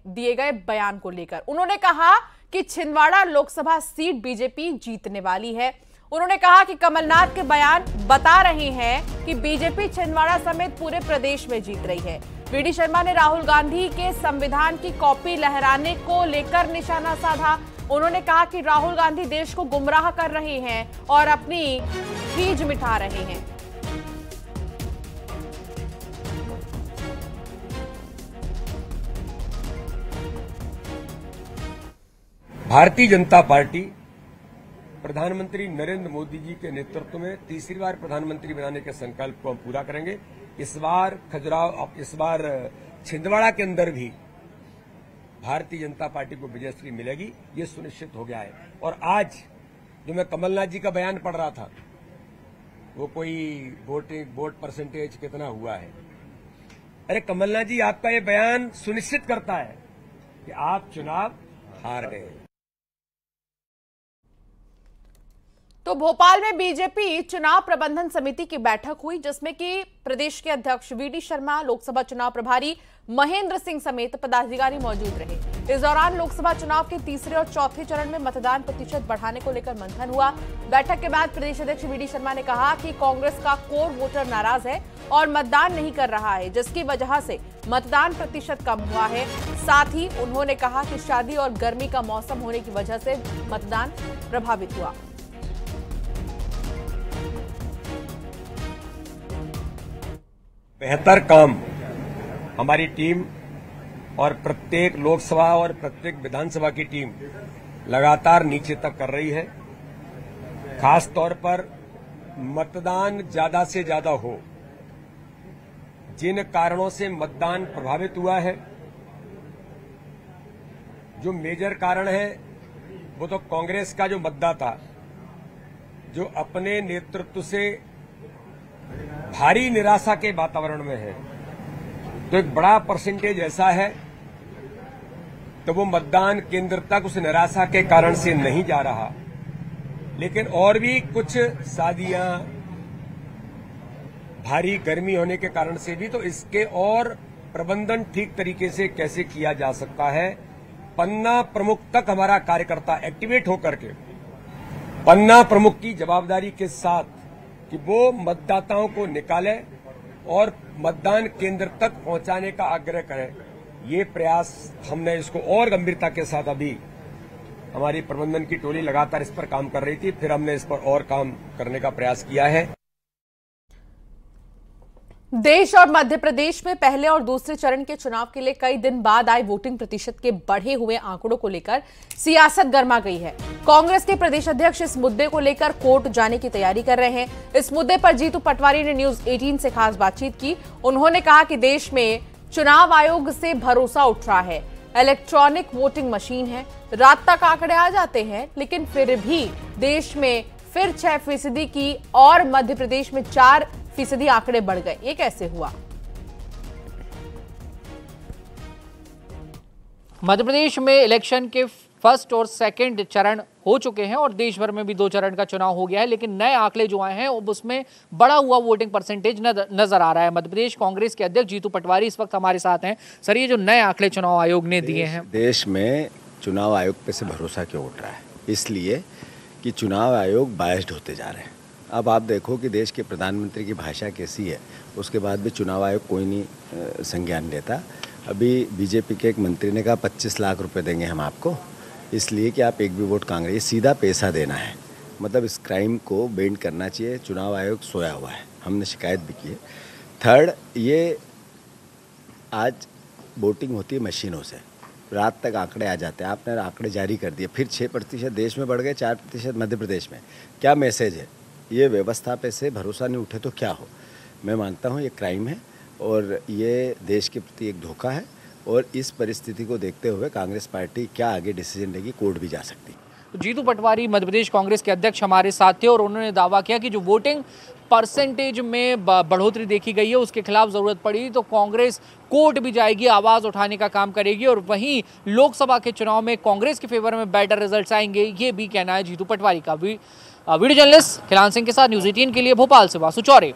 दिए गए बयान को लेकर। उन्होंने कहा कि छिंदवाड़ा लोकसभा सीट बीजेपी जीतने वाली है। उन्होंने कहा कि कमलनाथ के बयान बता रहे हैं कि बीजेपी छिंदवाड़ा समेत पूरे प्रदेश में जीत रही है। वीडी शर्मा ने राहुल गांधी के संविधान की कॉपी लहराने को लेकर निशाना साधा। उन्होंने कहा कि राहुल गांधी देश को गुमराह कर रहे हैं और अपनी खींच मिटा रहे हैं। भारतीय जनता पार्टी प्रधानमंत्री नरेंद्र मोदी जी के नेतृत्व में तीसरी बार प्रधानमंत्री बनाने के संकल्प को हम पूरा करेंगे। इस बार छिंदवाड़ा के अंदर भी भारतीय जनता पार्टी को विजयश्री मिलेगी, ये सुनिश्चित हो गया है। और आज जो मैं कमलनाथ जी का बयान पढ़ रहा था, वो कोई वोट परसेंटेज कितना हुआ है। अरे कमलनाथ जी, आपका ये बयान सुनिश्चित करता है कि आप चुनाव हार गए। तो भोपाल में बीजेपी चुनाव प्रबंधन समिति की बैठक हुई, जिसमें कि प्रदेश के अध्यक्ष वीडी शर्मा, लोकसभा चुनाव प्रभारी महेंद्र सिंह समेत पदाधिकारी मौजूद रहे। इस दौरान लोकसभा चुनाव के तीसरे और चौथे चरण में मतदान प्रतिशत बढ़ाने को लेकर मंथन हुआ। बैठक के बाद प्रदेश अध्यक्ष वीडी शर्मा ने कहा कि कांग्रेस का कोर वोटर नाराज है और मतदान नहीं कर रहा है, जिसकी वजह से मतदान प्रतिशत कम हुआ है। साथ ही उन्होंने कहा कि शादी और गर्मी का मौसम होने की वजह से मतदान प्रभावित हुआ। बेहतर काम हमारी टीम और प्रत्येक लोकसभा और प्रत्येक विधानसभा की टीम लगातार नीचे तक कर रही है। खास तौर पर मतदान ज्यादा से ज्यादा हो, जिन कारणों से मतदान प्रभावित हुआ है, जो मेजर कारण है वो तो कांग्रेस का जो मतदाता जो अपने नेतृत्व से भारी निराशा के वातावरण में है, तो एक बड़ा परसेंटेज ऐसा है तो वो मतदान केंद्र तक उस निराशा के कारण से नहीं जा रहा। लेकिन और भी कुछ शादियां, भारी गर्मी होने के कारण से भी, तो इसके और प्रबंधन ठीक तरीके से कैसे किया जा सकता है। पन्ना प्रमुख तक हमारा कार्यकर्ता एक्टिवेट होकर के पन्ना प्रमुख की जवाबदारी के साथ कि वो मतदाताओं को निकाले और मतदान केंद्र तक पहुंचाने का आग्रह करें, ये प्रयास हमने इसको और गंभीरता के साथ, अभी हमारी प्रबंधन की टोली लगातार इस पर काम कर रही थी, फिर हमने इस पर और काम करने का प्रयास किया है। देश और मध्य प्रदेश में पहले और दूसरे चरण के चुनाव के लिए कई दिन बाद आए वोटिंग प्रतिशत के बढ़े हुए आंकड़ों को लेकर सियासत गर्मा गई है। कांग्रेस के प्रदेश अध्यक्ष इस मुद्दे को लेकर कोर्ट जाने की तैयारी कर रहे हैं। इस मुद्दे पर जीतू पटवारी ने न्यूज 18 से खास बातचीत की। उन्होंने कहा कि देश में चुनाव आयोग से भरोसा उठ रहा है। इलेक्ट्रॉनिक वोटिंग मशीन है, रात तक आंकड़े आ जाते हैं, लेकिन फिर भी देश में फिर 6% की और मध्य प्रदेश में 4% आंकड़े बढ़ गए। ये कैसे हुआ? मध्य प्रदेश में इलेक्शन के फर्स्ट और सेकंड चरण हो चुके हैं और देश भर में भी 2 चरण का चुनाव हो गया है, लेकिन नए आंकड़े जो आए हैं अब उसमें बढ़ा हुआ वोटिंग परसेंटेज नजर आ रहा है। मध्य प्रदेश कांग्रेस के अध्यक्ष जीतू पटवारी इस वक्त हमारे साथ हैं। सर, ये जो नए आंकड़े चुनाव आयोग ने दिए हैं, देश में चुनाव आयोग पे से भरोसा क्यों उठ रहा है? इसलिए कि चुनाव आयोग बायस्ड होते जा रहे हैं। अब आप देखो कि देश के प्रधानमंत्री की भाषा कैसी है, उसके बाद भी चुनाव आयोग कोई नहीं संज्ञान लेता। अभी बीजेपी के एक मंत्री ने कहा 25 लाख रुपए देंगे हम आपको, इसलिए कि आप एक भी वोट कांग्रेस, सीधा पैसा देना है। मतलब इस क्राइम को बेंड करना चाहिए। चुनाव आयोग सोया हुआ है, हमने शिकायत भी की है। थर्ड, ये आज वोटिंग होती है मशीनों से, रात तक आंकड़े आ जाते हैं। आपने आंकड़े जारी कर दिए, फिर 6% देश में बढ़ गए, 4% मध्य प्रदेश में। क्या मैसेज है? ये व्यवस्था पे से भरोसा नहीं उठे तो क्या हो? मैं मानता हूँ ये क्राइम है और ये देश के प्रति एक धोखा है, और इस परिस्थिति को देखते हुए कांग्रेस पार्टी क्या आगे डिसीजन लेगी, कोर्ट भी जा सकती है। जीतू पटवारी मध्य प्रदेश कांग्रेस के अध्यक्ष हमारे साथ थे और उन्होंने दावा किया कि जो वोटिंग परसेंटेज में बढ़ोतरी देखी गई है उसके खिलाफ जरूरत पड़ी तो कांग्रेस कोर्ट भी जाएगी, आवाज उठाने का काम करेगी और वहीं लोकसभा के चुनाव में कांग्रेस के फेवर में बेटर रिजल्ट्स आएंगे, ये भी कहना है जीतू पटवारी का। वीडियो जर्नलिस्ट खिलान सिंह के साथ न्यूज 18 के लिए भोपाल से वासु चौरे।